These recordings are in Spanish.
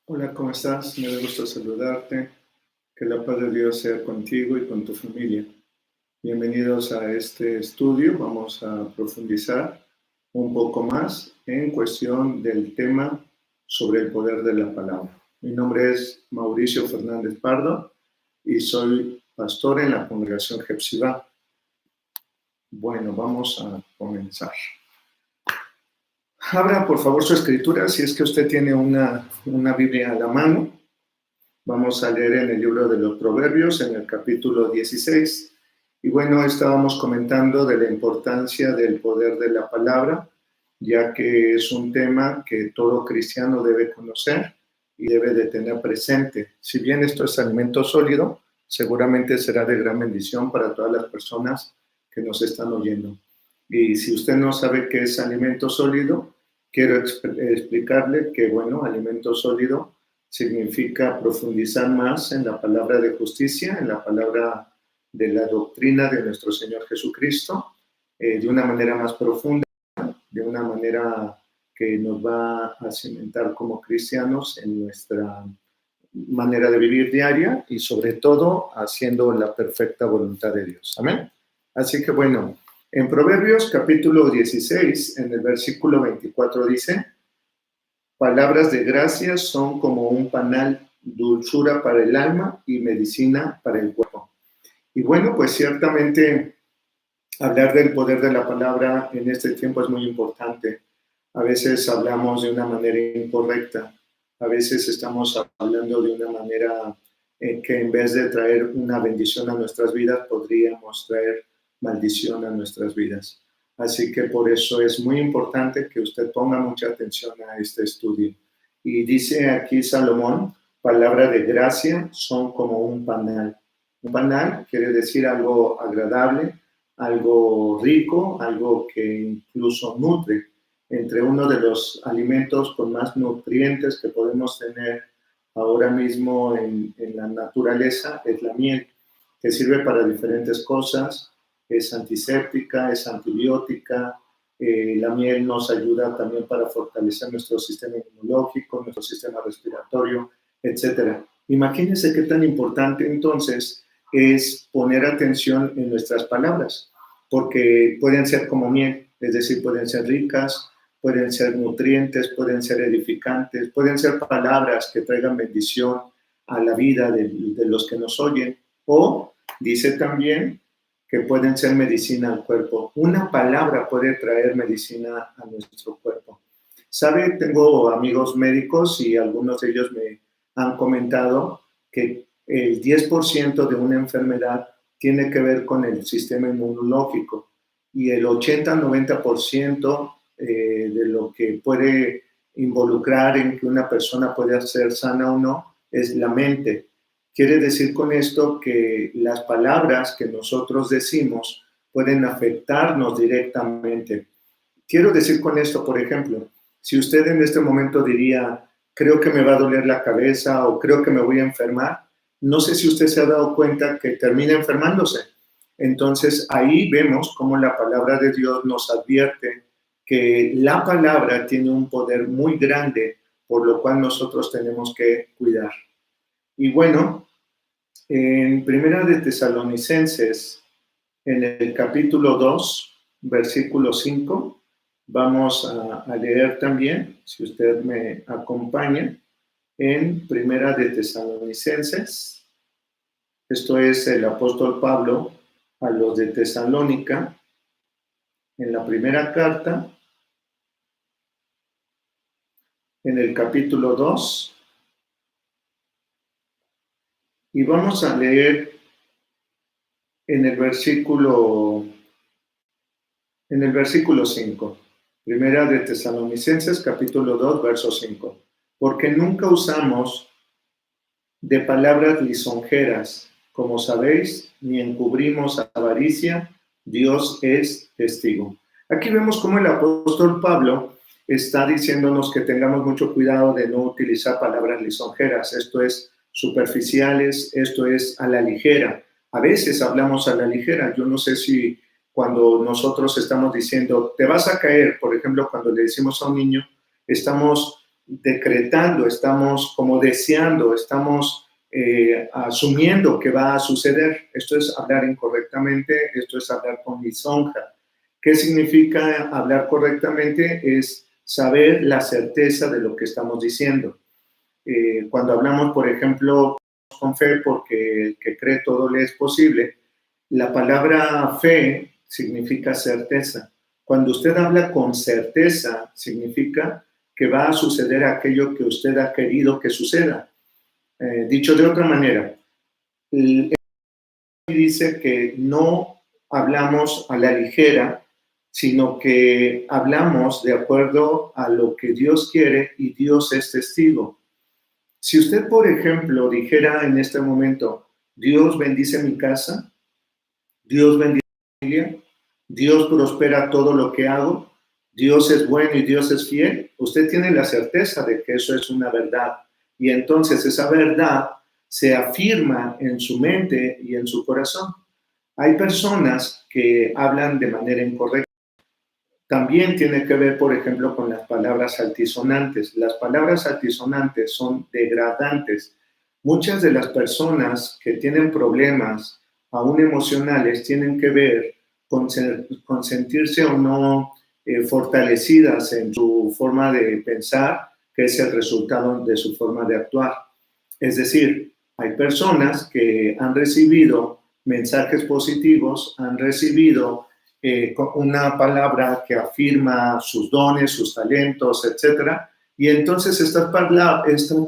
Hola, ¿cómo estás? Me da gusto saludarte. Que la paz de Dios sea contigo y con tu familia. Bienvenidos a este estudio. Vamos a profundizar un poco más en cuestión del tema sobre el poder de la palabra. Mi nombre es Mauricio Fernández Pardo y soy pastor en la congregación Jepsibá. Bueno, vamos a comenzar. Abra por favor su escritura si es que usted tiene una Biblia a la mano. Vamos a leer en el libro de los Proverbios, en el capítulo 16. Y bueno, estábamos comentando de la importancia del poder de la palabra, ya que es un tema que todo cristiano debe conocer y debe de tener presente. Si bien esto es alimento sólido, seguramente será de gran bendición para todas las personas que nos están oyendo. Y si usted no sabe qué es alimento sólido, quiero explicarle que, bueno, alimento sólido significa profundizar más en la palabra de justicia, en la palabra de la doctrina de nuestro Señor Jesucristo, de una manera más profunda, de una manera que nos va a cimentar como cristianos en nuestra manera de vivir diaria y sobre todo haciendo la perfecta voluntad de Dios. Amén. Así que bueno, en Proverbios capítulo 16, en el versículo 24 dice: palabras de gracia son como un panal, dulzura para el alma y medicina para el cuerpo. Y bueno, pues ciertamente hablar del poder de la palabra en este tiempo es muy importante. A veces hablamos de una manera incorrecta, a veces estamos hablando de una manera que en vez de traer una bendición a nuestras vidas, podríamos traer maldición a nuestras vidas. Así que por eso es muy importante que usted ponga mucha atención a este estudio. Y dice aquí Salomón, palabra de gracia son como un panal. Un panal quiere decir algo agradable, algo rico, algo que incluso nutre. Entre uno de los alimentos con más nutrientes que podemos tener ahora mismo en la naturaleza es la miel, que sirve para diferentes cosas, es antiséptica, es antibiótica. La miel nos ayuda también para fortalecer nuestro sistema inmunológico, nuestro sistema respiratorio, etc. Imagínense qué tan importante entonces es poner atención en nuestras palabras, porque pueden ser como miel, es decir, pueden ser ricas, pueden ser nutrientes, pueden ser edificantes, pueden ser palabras que traigan bendición a la vida de los que nos oyen, o dice también que pueden ser medicina al cuerpo. Una palabra puede traer medicina a nuestro cuerpo. ¿Sabe? Tengo amigos médicos y algunos de ellos me han comentado que el 10% de una enfermedad tiene que ver con el sistema inmunológico y el 80-90% de lo que puede involucrar en que una persona pueda ser sana o no es la mente. Quiere decir con esto que las palabras que nosotros decimos pueden afectarnos directamente. Quiero decir con esto, por ejemplo, si usted en este momento diría, creo que me va a doler la cabeza o creo que me voy a enfermar, no sé si usted se ha dado cuenta que termina enfermándose. Entonces ahí vemos cómo la palabra de Dios nos advierte que la palabra tiene un poder muy grande, por lo cual nosotros tenemos que cuidar. Y bueno, en Primera de Tesalonicenses, en el capítulo 2, versículo 5, vamos a leer también, si usted me acompaña, en Primera de Tesalonicenses. Esto es el apóstol Pablo a los de Tesalónica, en la primera carta, en el capítulo 2, y vamos a leer en el versículo 5. Primera de Tesalonicenses, capítulo 2, verso 5. Porque nunca usamos de palabras lisonjeras, como sabéis, ni encubrimos avaricia, Dios es testigo. Aquí vemos cómo el apóstol Pablo está diciéndonos que tengamos mucho cuidado de no utilizar palabras lisonjeras, esto es superficiales, esto es a la ligera. A veces hablamos a la ligera, yo no sé si cuando nosotros estamos diciendo, te vas a caer, por ejemplo, cuando le decimos a un niño, estamos decretando, estamos como deseando, estamos asumiendo que va a suceder. Esto es hablar incorrectamente, esto es hablar con lisonja. ¿Qué significa hablar correctamente? Es saber la certeza de lo que estamos diciendo. Cuando hablamos, por ejemplo, con fe, porque el que cree todo le es posible, la palabra fe significa certeza. Cuando usted habla con certeza, significa que va a suceder aquello que usted ha querido que suceda. Dicho de otra manera, el dice que no hablamos a la ligera, sino que hablamos de acuerdo a lo que Dios quiere y Dios es testigo. Si usted, por ejemplo, dijera en este momento, Dios bendice mi casa, Dios bendice mi familia, Dios prospera todo lo que hago, Dios es bueno y Dios es fiel, usted tiene la certeza de que eso es una verdad. Y entonces esa verdad se afirma en su mente y en su corazón. Hay personas que hablan de manera incorrecta. También tiene que ver, por ejemplo, con las palabras altisonantes. Las palabras altisonantes son degradantes. Muchas de las personas que tienen problemas, aún emocionales, tienen que ver con sentirse o no fortalecidas en su forma de pensar, que es el resultado de su forma de actuar. Es decir, hay personas que han recibido mensajes positivos, han recibido una palabra que afirma sus dones, sus talentos, etcétera, y entonces estas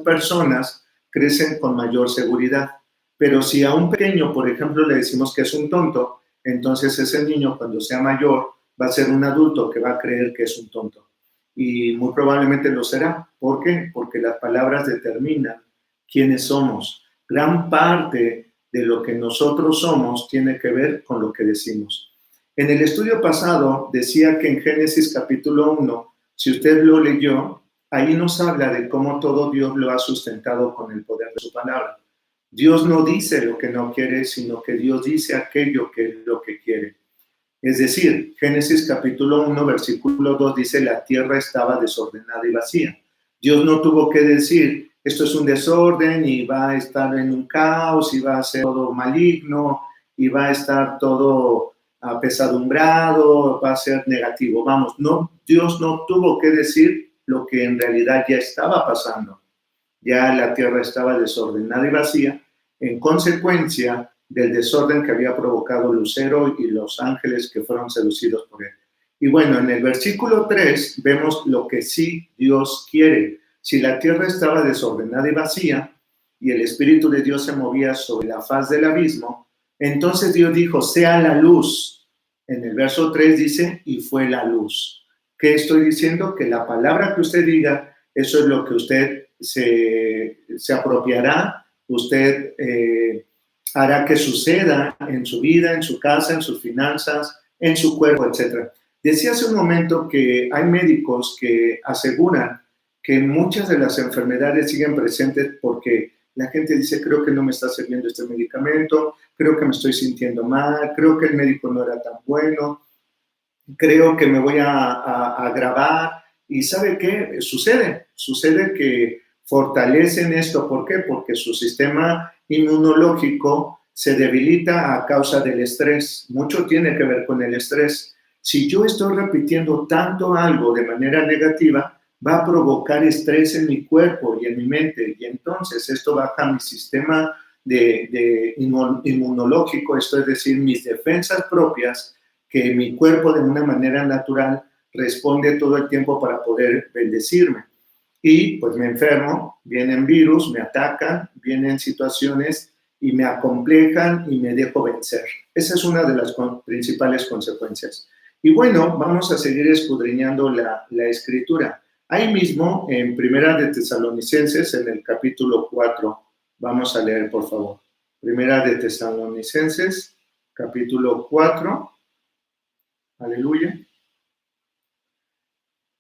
personas crecen con mayor seguridad. Pero si a un pequeño, por ejemplo, le decimos que es un tonto, entonces ese niño cuando sea mayor va a ser un adulto que va a creer que es un tonto. Y muy probablemente lo será. ¿Por qué? Porque las palabras determinan quiénes somos. Gran parte de lo que nosotros somos tiene que ver con lo que decimos. En el estudio pasado decía que en Génesis capítulo 1, si usted lo leyó, ahí nos habla de cómo todo Dios lo ha sustentado con el poder de su palabra. Dios no dice lo que no quiere, sino que Dios dice aquello que es lo que quiere. Es decir, Génesis capítulo 1, versículo 2 dice, la tierra estaba desordenada y vacía. Dios no tuvo que decir, esto es un desorden y va a estar en un caos y va a ser todo maligno y va a estar todo apesadumbrado, va a ser negativo. Vamos, no, Dios no tuvo que decir lo que en realidad ya estaba pasando. Ya la tierra estaba desordenada y vacía, en consecuencia del desorden que había provocado Lucero y los ángeles que fueron seducidos por él. Y bueno, en el versículo 3 vemos lo que sí Dios quiere. Si la tierra estaba desordenada y vacía y el Espíritu de Dios se movía sobre la faz del abismo, entonces Dios dijo, sea la luz. En el verso 3 dice, y fue la luz. ¿Qué estoy diciendo? Que la palabra que usted diga, eso es lo que usted se apropiará, usted hará que suceda en su vida, en su casa, en sus finanzas, en su cuerpo, etc. Decía hace un momento que hay médicos que aseguran que muchas de las enfermedades siguen presentes porque la gente dice, creo que no me está sirviendo este medicamento, creo que me estoy sintiendo mal, creo que el médico no era tan bueno, creo que me voy a agravar. ¿Y sabe qué? Sucede que fortalecen esto. ¿Por qué? Porque su sistema inmunológico se debilita a causa del estrés. Mucho tiene que ver con el estrés. Si yo estoy repitiendo tanto algo de manera negativa, va a provocar estrés en mi cuerpo y en mi mente. Y entonces esto baja mi sistema inmunológico, esto es decir, mis defensas propias, que mi cuerpo de una manera natural responde todo el tiempo para poder bendecirme. Y pues me enfermo, vienen virus, me atacan, vienen situaciones y me acomplejan y me dejo vencer. Esa es una de las principales consecuencias. Y bueno, vamos a seguir escudriñando la escritura. Ahí mismo, en Primera de Tesalonicenses, en el capítulo 4, vamos a leer, por favor. Primera de Tesalonicenses, capítulo 4. Aleluya.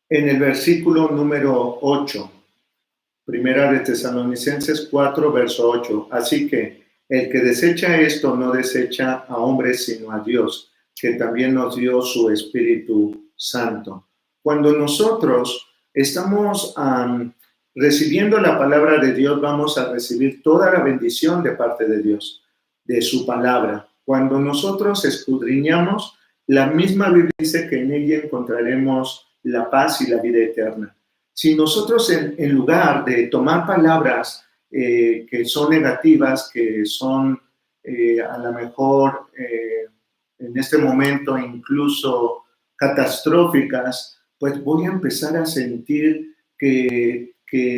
En el versículo número 8, Primera de Tesalonicenses 4, verso 8. Así que el que desecha esto no desecha a hombres, sino a Dios, que también nos dio su Espíritu Santo. Cuando nosotros estamos Recibiendo la palabra de Dios vamos a recibir toda la bendición de parte de Dios, de su palabra. Cuando nosotros escudriñamos, la misma Biblia dice que en ella encontraremos la paz y la vida eterna. Si nosotros en lugar de tomar palabras que son negativas, que son a lo mejor en este momento incluso catastróficas, pues voy a empezar a sentir que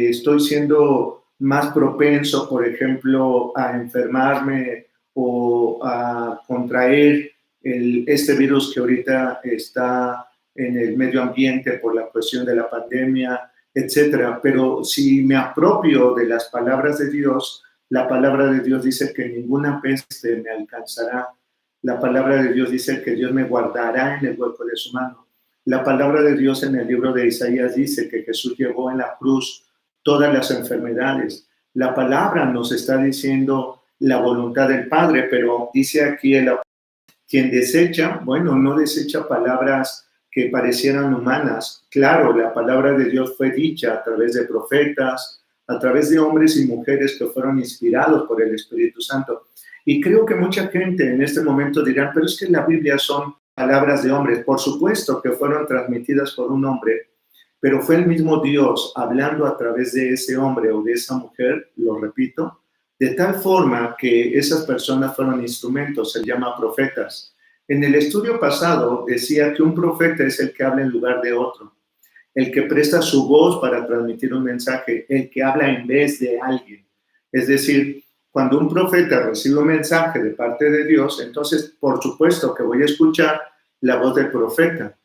estoy siendo más propenso, por ejemplo, a enfermarme o a contraer este virus que ahorita está en el medio ambiente por la cuestión de la pandemia, etcétera. Pero si me apropio de las palabras de Dios, la palabra de Dios dice que ninguna peste me alcanzará. La palabra de Dios dice que Dios me guardará en el hueco de su mano. La palabra de Dios en el libro de Isaías dice que Jesús llevó en la cruz todas las enfermedades. La palabra nos está diciendo la voluntad del Padre, pero dice aquí quien desecha, bueno, no desecha palabras que parecieran humanas. Claro, la palabra de Dios fue dicha a través de profetas, a través de hombres y mujeres que fueron inspirados por el Espíritu Santo. Y creo que mucha gente en este momento dirá, pero es que la Biblia son palabras de hombres. Por supuesto que fueron transmitidas por un hombre, pero fue el mismo Dios hablando a través de ese hombre o de esa mujer, lo repito, de tal forma que esas personas fueron instrumentos, se llama profetas. En el estudio pasado decía que un profeta es el que habla en lugar de otro, el que presta su voz para transmitir un mensaje, el que habla en vez de alguien. Es decir, cuando un profeta recibe un mensaje de parte de Dios, entonces por supuesto que voy a escuchar la voz del profeta,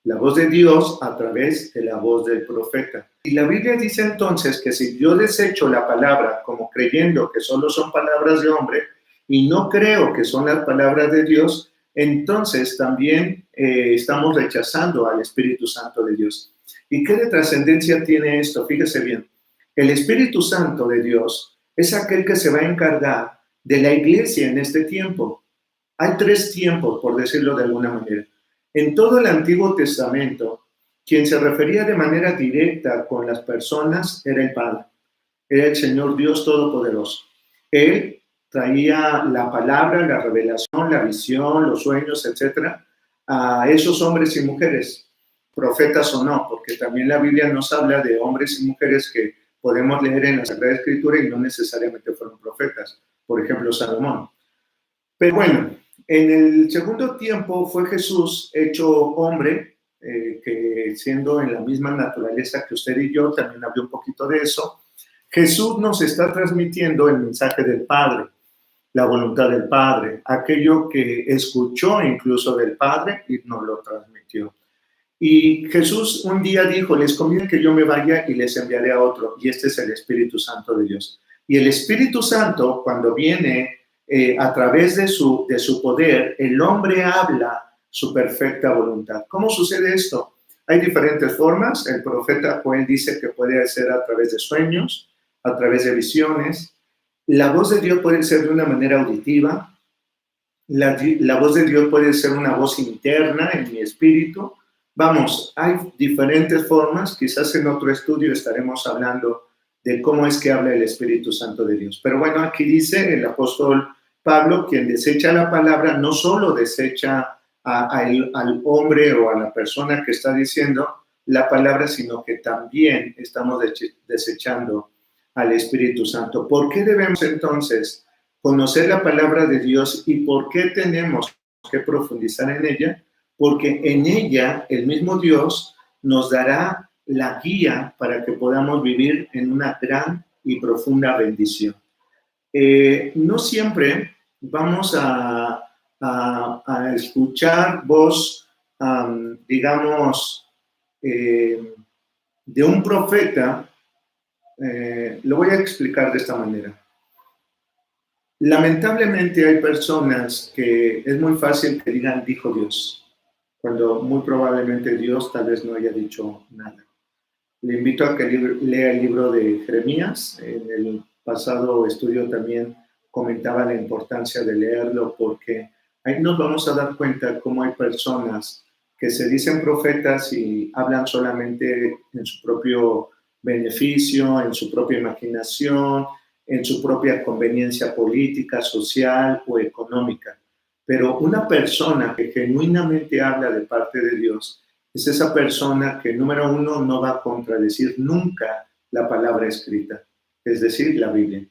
la voz de Dios a través de la voz del profeta. Y la Biblia dice entonces que si yo desecho la palabra como creyendo que solo son palabras de hombre y no creo que son las palabras de Dios, entonces también estamos rechazando al Espíritu Santo de Dios. ¿Y qué de trascendencia tiene esto? Fíjese bien, el Espíritu Santo de Dios es aquel que se va a encargar de la iglesia en este tiempo. Hay 3 tiempos, por decirlo de alguna manera. En todo el Antiguo Testamento, quien se refería de manera directa con las personas era el Padre, era el Señor Dios Todopoderoso. Él traía la palabra, la revelación, la visión, los sueños, etcétera, a esos hombres y mujeres, profetas o no, porque también la Biblia nos habla de hombres y mujeres que podemos leer en la Sagrada Escritura y no necesariamente fueron profetas, por ejemplo, Salomón. Pero bueno, en el segundo tiempo fue Jesús hecho hombre, que siendo en la misma naturaleza que usted y yo, también hablé un poquito de eso. Jesús nos está transmitiendo el mensaje del Padre, la voluntad del Padre, aquello que escuchó incluso del Padre y nos lo transmitió. Y Jesús un día dijo, les conviene que yo me vaya y les enviaré a otro, y este es el Espíritu Santo de Dios. Y el Espíritu Santo, cuando viene a través de su poder, el hombre habla su perfecta voluntad. ¿Cómo sucede esto? Hay diferentes formas. El profeta Joel dice que puede ser a través de sueños, a través de visiones. La voz de Dios puede ser de una manera auditiva. La voz de Dios puede ser una voz interna en mi espíritu. Vamos, hay diferentes formas. Quizás en otro estudio estaremos hablando de cómo es que habla el Espíritu Santo de Dios. Pero bueno, aquí dice el apóstol Pablo, quien desecha la palabra, no solo desecha al hombre o a la persona que está diciendo la palabra, sino que también estamos desechando al Espíritu Santo. ¿Por qué debemos entonces conocer la palabra de Dios y por qué tenemos que profundizar en ella? Porque en ella el mismo Dios nos dará la guía para que podamos vivir en una gran y profunda bendición. No siempre vamos a escuchar voz, digamos, de un profeta. Lo voy a explicar de esta manera. Lamentablemente hay personas que es muy fácil que digan, dijo Dios, cuando muy probablemente Dios tal vez no haya dicho nada. Le invito a que lea el libro de Jeremías. En el pasado estudio también comentaba la importancia de leerlo porque ahí nos vamos a dar cuenta cómo hay personas que se dicen profetas y hablan solamente en su propio beneficio, en su propia imaginación, en su propia conveniencia política, social o económica. Pero una persona que genuinamente habla de parte de Dios es esa persona que, número uno, no va a contradecir nunca la palabra escrita, es decir, la Biblia.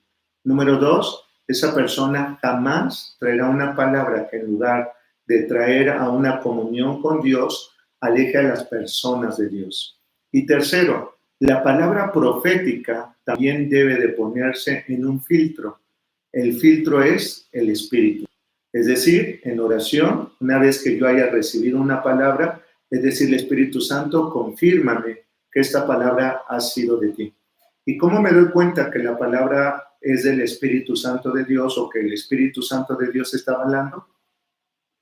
Número dos, esa persona jamás traerá una palabra que en lugar de traer a una comunión con Dios, aleje a las personas de Dios. Y tercero, la palabra profética también debe de ponerse en un filtro. El filtro es el Espíritu. Es decir, en oración, una vez que yo haya recibido una palabra, es decir, el Espíritu Santo, confírmame que esta palabra ha sido de ti. ¿Y cómo me doy cuenta que la palabra es del Espíritu Santo de Dios o que el Espíritu Santo de Dios está hablando?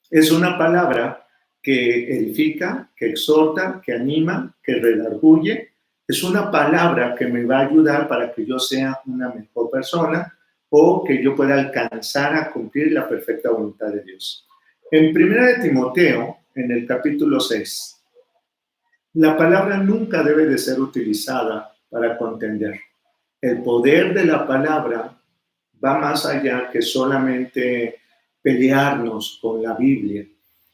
Es una palabra que edifica, que exhorta, que anima, que redarguye. Es una palabra que me va a ayudar para que yo sea una mejor persona o que yo pueda alcanzar a cumplir la perfecta voluntad de Dios. En 1 de Timoteo, en el capítulo 6, la palabra nunca debe de ser utilizada para contender. El poder de la palabra va más allá que solamente pelearnos con la Biblia.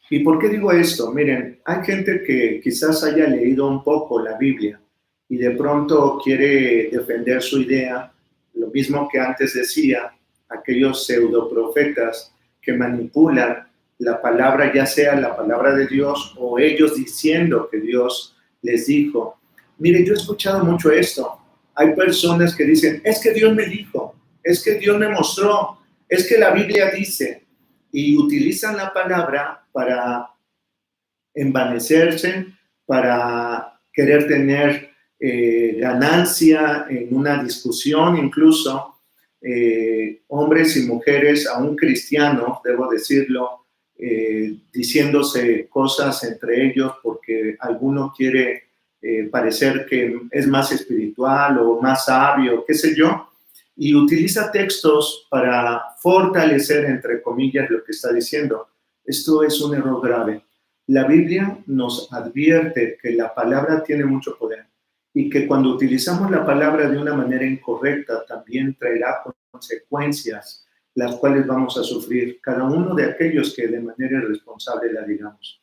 ¿Y por qué digo esto? Miren, hay gente que quizás haya leído un poco la Biblia y de pronto quiere defender su idea, lo mismo que antes decía, aquellos pseudoprofetas que manipulan la palabra, ya sea la palabra de Dios o ellos diciendo que Dios les dijo. Miren, yo he escuchado mucho esto. Hay personas que dicen, es que Dios me dijo, es que Dios me mostró, es que la Biblia dice, y utilizan la palabra para envanecerse, para querer tener ganancia en una discusión, incluso hombres y mujeres, aún cristianos, debo decirlo, diciéndose cosas entre ellos porque alguno quiere parecer que es más espiritual o más sabio, qué sé yo, y utiliza textos para fortalecer, entre comillas, lo que está diciendo. Esto es un error grave. La Biblia nos advierte que la palabra tiene mucho poder y que cuando utilizamos la palabra de una manera incorrecta también traerá consecuencias, las cuales vamos a sufrir cada uno de aquellos que de manera irresponsable la digamos.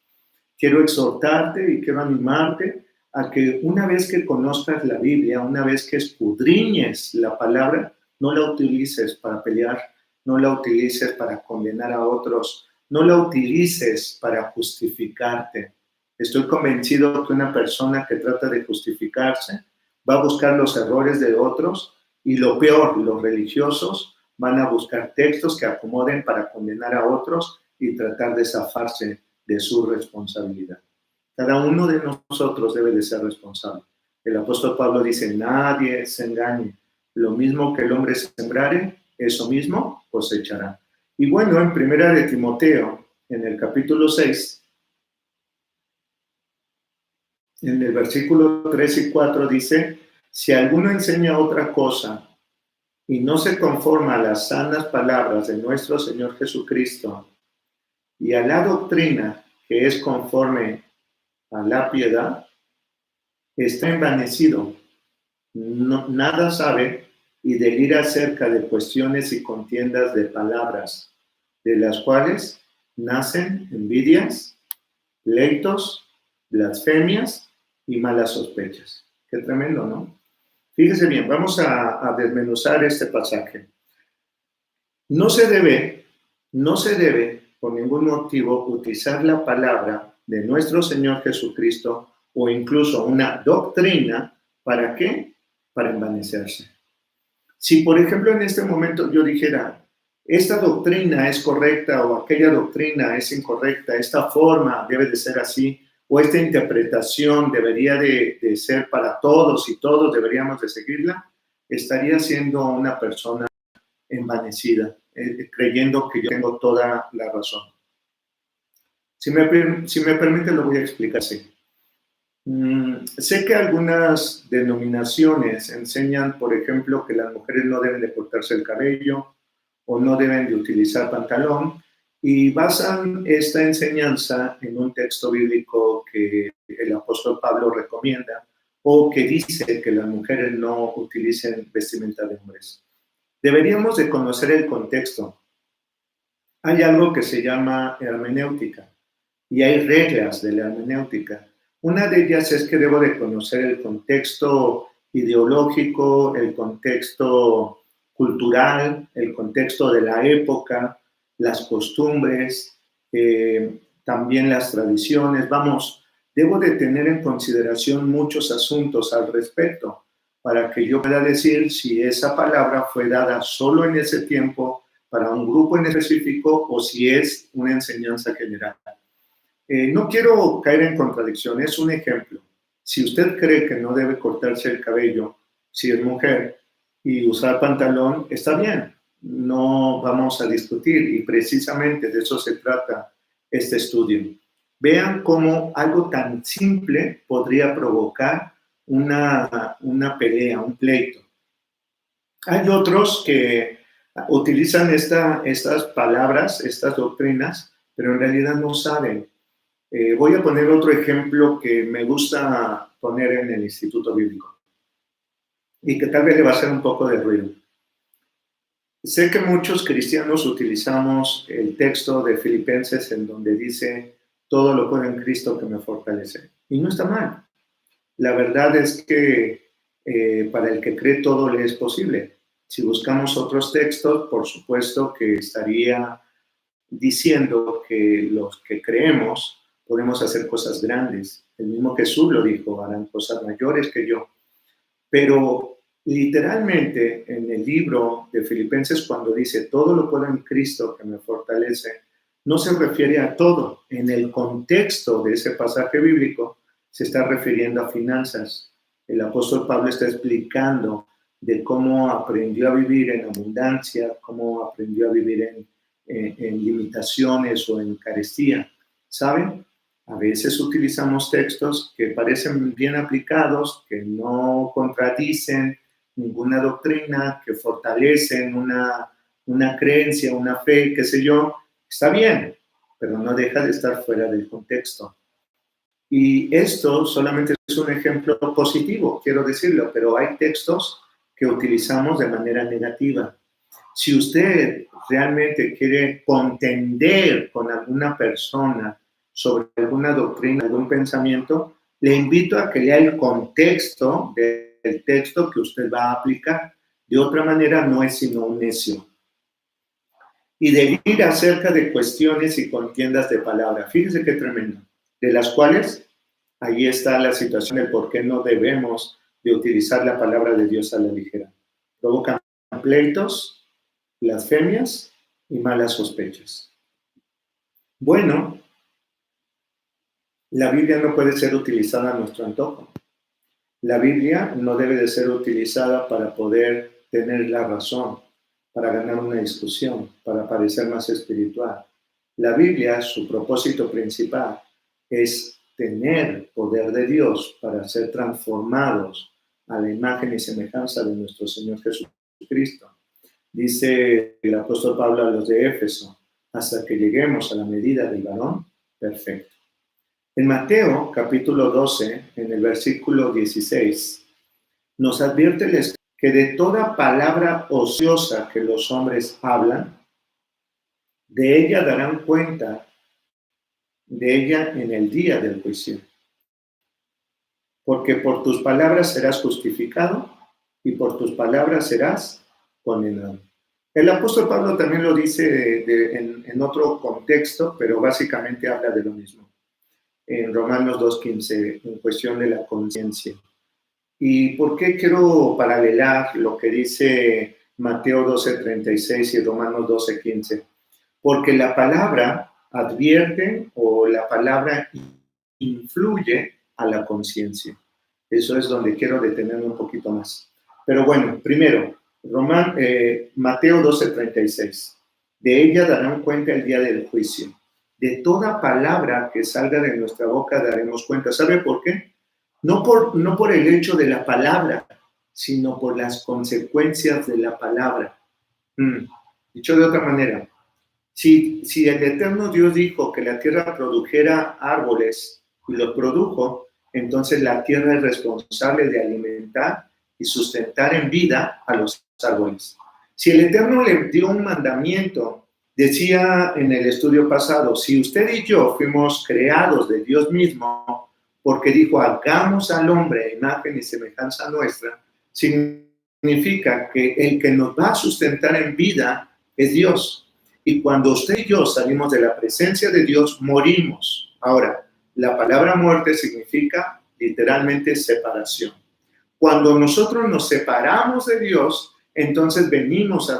Quiero exhortarte y quiero animarte a que una vez que conozcas la Biblia, una vez que escudriñes la palabra, no la utilices para pelear, no la utilices para condenar a otros, no la utilices para justificarte. Estoy convencido que una persona que trata de justificarse va a buscar los errores de otros y lo peor, los religiosos van a buscar textos que acomoden para condenar a otros y tratar de zafarse de su responsabilidad. Cada uno de nosotros debe de ser responsable. El apóstol Pablo dice, nadie se engañe. Lo mismo que el hombre sembrare, eso mismo cosechará. Y bueno, en 1 de Timoteo, en el capítulo 6, en el versículo 3 y 4 dice, si alguno enseña otra cosa y no se conforma a las sanas palabras de nuestro Señor Jesucristo y a la doctrina que es conforme a la piedad, está envanecido, no, nada sabe y delira acerca de cuestiones y contiendas de palabras, de las cuales nacen envidias, pleitos, blasfemias y malas sospechas. Qué tremendo, ¿no? Fíjese bien, vamos a desmenuzar este pasaje. No se debe por ningún motivo utilizar la palabra de nuestro Señor Jesucristo o incluso una doctrina, ¿para qué? Para envanecerse. Si, por ejemplo, en este momento yo dijera, esta doctrina es correcta o aquella doctrina es incorrecta, esta forma debe de ser así, o esta interpretación debería de ser para todos y todos deberíamos de seguirla, estaría siendo una persona envanecida, creyendo que yo tengo toda la razón. Si me permite, lo voy a explicar así. Sé que algunas denominaciones enseñan, por ejemplo, que las mujeres no deben de cortarse el cabello o no deben de utilizar pantalón y basan esta enseñanza en un texto bíblico que el apóstol Pablo recomienda o que dice que las mujeres no utilicen vestimenta de hombres. Deberíamos de conocer el contexto. Hay algo que se llama hermenéutica y hay reglas de la hermenéutica. Una de ellas es que debo de conocer el contexto ideológico, el contexto cultural, el contexto de la época, las costumbres, también las tradiciones. Vamos, debo de tener en consideración muchos asuntos al respecto para que yo pueda decir si esa palabra fue dada solo en ese tiempo para un grupo en específico o si es una enseñanza general. No quiero caer en contradicción, es un ejemplo. Si usted cree que no debe cortarse el cabello, si es mujer, y usar pantalón, está bien, no vamos a discutir y precisamente de eso se trata este estudio. Vean cómo algo tan simple podría provocar una pelea, un pleito. Hay otros que utilizan estas palabras, estas doctrinas, pero en realidad no saben. Voy a poner otro ejemplo que me gusta poner en el Instituto Bíblico y que tal vez le va a hacer un poco de ruido. Sé que muchos cristianos utilizamos el texto de Filipenses en donde dice, todo lo puedo en Cristo que me fortalece. Y no está mal. La verdad es que para el que cree todo le es posible. Si buscamos otros textos, por supuesto que estaría diciendo que los que creemos podemos hacer cosas grandes. El mismo Jesús lo dijo, harán cosas mayores que yo. Pero literalmente en el libro de Filipenses, cuando dice todo lo puedo en Cristo que me fortalece, no se refiere a todo. En el contexto de ese pasaje bíblico se está refiriendo a finanzas. El apóstol Pablo está explicando de cómo aprendió a vivir en abundancia, cómo aprendió a vivir en limitaciones o en carestía. ¿Saben? A veces utilizamos textos que parecen bien aplicados, que no contradicen ninguna doctrina, que fortalecen una creencia, una fe, qué sé yo. Está bien, pero no deja de estar fuera del contexto. Y esto solamente es un ejemplo positivo, quiero decirlo, pero hay textos que utilizamos de manera negativa. Si usted realmente quiere contender con alguna persona sobre alguna doctrina, algún pensamiento, le invito a que lea el contexto del texto que usted va a aplicar. De otra manera, no es sino un necio. Y debatir acerca de cuestiones y contiendas de palabra. Fíjense qué tremendo. De las cuales, ahí está la situación del por qué no debemos de utilizar la palabra de Dios a la ligera. Provocan pleitos, blasfemias y malas sospechas. Bueno, la Biblia no puede ser utilizada a nuestro antojo. La Biblia no debe de ser utilizada para poder tener la razón, para ganar una discusión, para parecer más espiritual. La Biblia, su propósito principal es tener poder de Dios para ser transformados a la imagen y semejanza de nuestro Señor Jesucristo. Dice el apóstol Pablo a los de Éfeso, hasta que lleguemos a la medida del varón perfecto. En Mateo, capítulo 12, en el versículo 16, nos advierte el Escritor que de toda palabra ociosa que los hombres hablan, de ella darán cuenta, de ella en el día del juicio. Porque por tus palabras serás justificado y por tus palabras serás condenado. El apóstol Pablo también lo dice en otro contexto, pero básicamente habla de lo mismo. En Romanos 2:15, en cuestión de la conciencia. ¿Y por qué quiero paralelar lo que dice Mateo 12:36 y Romanos 12:15? Porque la palabra advierte o la palabra influye a la conciencia. Eso es donde quiero detenerme un poquito más. Pero bueno, primero, Mateo 12:36. De ella darán cuenta el día del juicio. De toda palabra que salga de nuestra boca daremos cuenta. ¿Sabe por qué? No por el hecho de la palabra, sino por las consecuencias de la palabra. Dicho de otra manera, si el eterno Dios dijo que la tierra produjera árboles y los produjo, entonces la tierra es responsable de alimentar y sustentar en vida a los árboles. Si el Eterno le dio un mandamiento, decía en el estudio pasado, si usted y yo fuimos creados de Dios mismo, porque dijo, hagamos al hombre a imagen y semejanza nuestra, significa que el que nos va a sustentar en vida es Dios. Y cuando usted y yo salimos de la presencia de Dios, morimos. Ahora, la palabra muerte significa literalmente separación. Cuando nosotros nos separamos de Dios, entonces venimos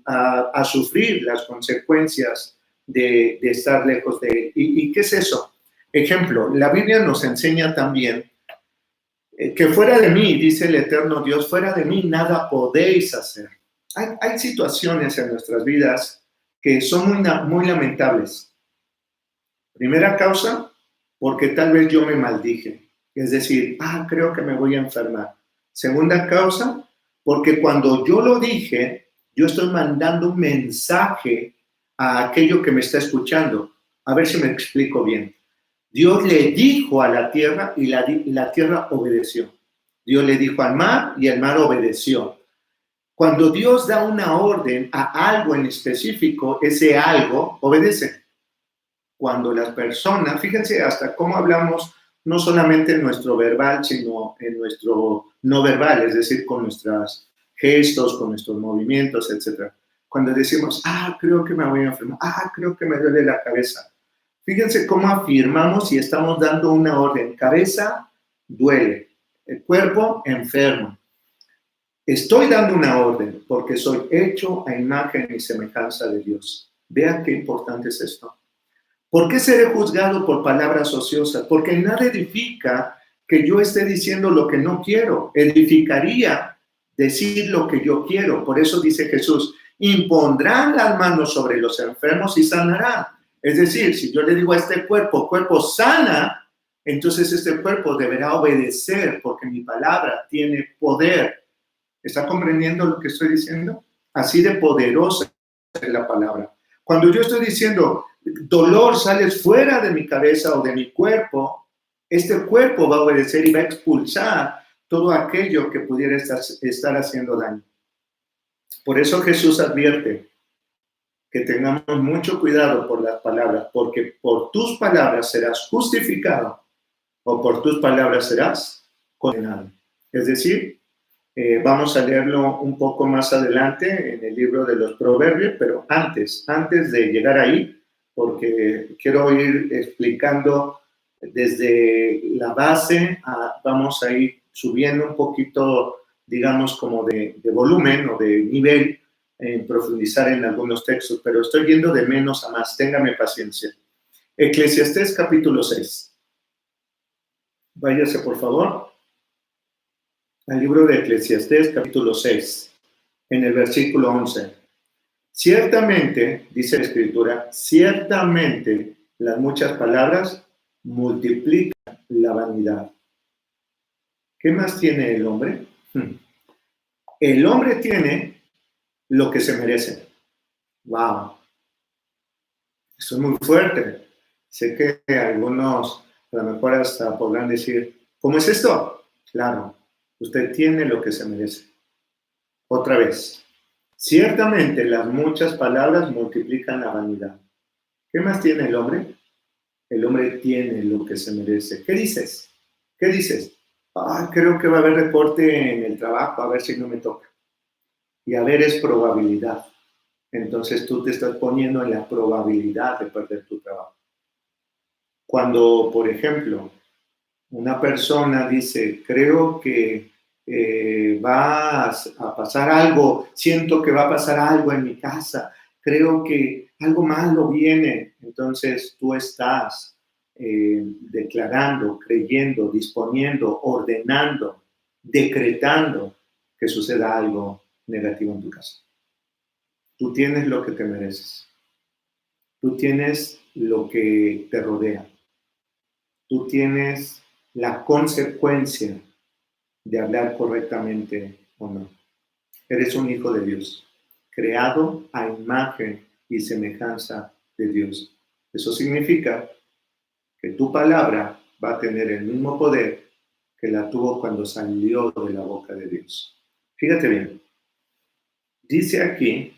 a sufrir las consecuencias de estar lejos de Él. ¿Y qué es eso? Ejemplo, la Biblia nos enseña también que fuera de mí, dice el eterno Dios, fuera de mí nada podéis hacer. Hay situaciones en nuestras vidas que son muy lamentables. Primera causa, porque tal vez yo me maldije. Es decir, creo que me voy a enfermar. Segunda causa, porque cuando yo lo dije, yo estoy mandando un mensaje a aquello que me está escuchando. A ver si me explico bien. Dios le dijo a la tierra y la tierra obedeció. Dios le dijo al mar y el mar obedeció. Cuando Dios da una orden a algo en específico, ese algo obedece. Cuando las personas, fíjense hasta cómo hablamos, no solamente en nuestro verbal, sino en nuestro no verbal, es decir, con nuestros gestos, con nuestros movimientos, etc. Cuando decimos, creo que me voy a enfermar, creo que me duele la cabeza. Fíjense cómo afirmamos y estamos dando una orden. Cabeza, duele. El cuerpo, enfermo. Estoy dando una orden porque soy hecho a imagen y semejanza de Dios. Vean qué importante es esto. ¿Por qué seré juzgado por palabras ociosas? Porque nada edifica que yo esté diciendo lo que no quiero. Edificaría decir lo que yo quiero. Por eso dice Jesús, impondrán las manos sobre los enfermos y sanarán. Es decir, si yo le digo a este cuerpo sana, entonces este cuerpo deberá obedecer porque mi palabra tiene poder. ¿Está comprendiendo lo que estoy diciendo? Así de poderosa es la palabra. Cuando yo estoy diciendo, dolor, sales fuera de mi cabeza o de mi cuerpo, este cuerpo va a obedecer y va a expulsar todo aquello que pudiera estar haciendo daño. Por eso Jesús advierte que tengamos mucho cuidado por las palabras, porque por tus palabras serás justificado o por tus palabras serás condenado. Es decir, vamos a leerlo un poco más adelante en el libro de los Proverbios, pero antes de llegar ahí, porque quiero ir explicando desde la base, vamos a ir subiendo un poquito, digamos, como de volumen o de nivel, profundizar en algunos textos, pero estoy yendo de menos a más, téngame paciencia. Eclesiastés capítulo 6. Váyase, por favor, al libro de Eclesiastés capítulo 6, en el versículo 11. Ciertamente, dice la Escritura, ciertamente las muchas palabras multiplican la vanidad. ¿Qué más tiene el hombre? El hombre tiene lo que se merece. ¡Wow! Eso es muy fuerte. Sé que algunos a lo mejor hasta podrán decir, ¿cómo es esto? Claro, usted tiene lo que se merece. Otra vez. Ciertamente las muchas palabras multiplican la vanidad. ¿Qué más tiene el hombre? El hombre tiene lo que se merece. ¿Qué dices? ¿Qué dices? Creo que va a haber recorte en el trabajo, a ver si no me toca. Y a ver, es probabilidad. Entonces tú te estás poniendo en la probabilidad de perder tu trabajo. Cuando, por ejemplo, una persona dice, creo que va a pasar algo, siento que va a pasar algo en mi casa, creo que algo malo viene, entonces tú estás declarando, creyendo, disponiendo, ordenando, decretando que suceda algo negativo en tu casa. Tú tienes lo que te mereces. Tú tienes lo que te rodea. Tú tienes la consecuencia de hablar correctamente o no. Eres un hijo de Dios, creado a imagen y semejanza de Dios. Eso significa que tu palabra va a tener el mismo poder que la tuvo cuando salió de la boca de Dios. Fíjate bien, dice aquí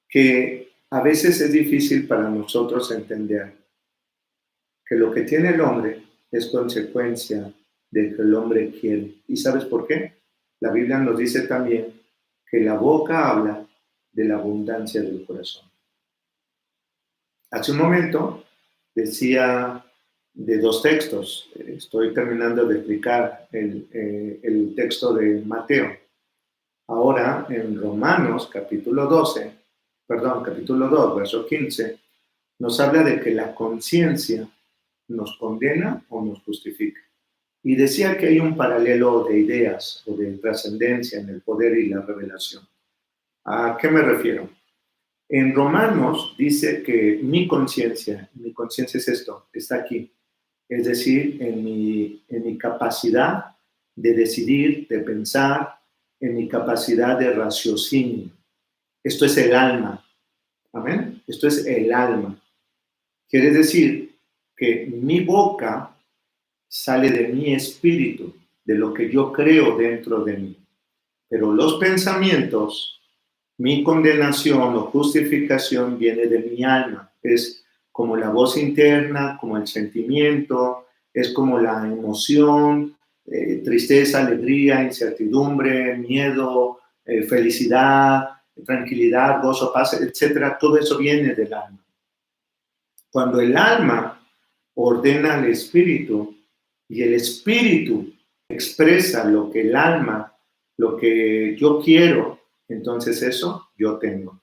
que a veces es difícil para nosotros entender que lo que tiene el hombre es consecuencia de que el hombre quiere. ¿Y sabes por qué? La Biblia nos dice también que la boca habla de la abundancia del corazón. Hace un momento decía de dos textos. Estoy terminando de explicar el texto de Mateo. Ahora, en Romanos, capítulo 2, verso 15, nos habla de que la conciencia nos condena o nos justifica. Y decía que hay un paralelo de ideas o de trascendencia en el poder y la revelación. ¿A qué me refiero? En Romanos dice que mi conciencia es esto, está aquí. Es decir, en mi capacidad de decidir, de pensar, en mi capacidad de raciocinio. Esto es el alma. ¿Amén? Esto es el alma. Quiere decir que mi boca sale de mi espíritu, de lo que yo creo dentro de mí. Pero los pensamientos, mi condenación o justificación viene de mi alma. Es como la voz interna, como el sentimiento, es como la emoción, tristeza, alegría, incertidumbre, miedo, felicidad, tranquilidad, gozo, paz, etc. Todo eso viene del alma. Cuando el alma ordena al espíritu y el espíritu expresa lo que el alma, lo que yo quiero, entonces eso yo tengo.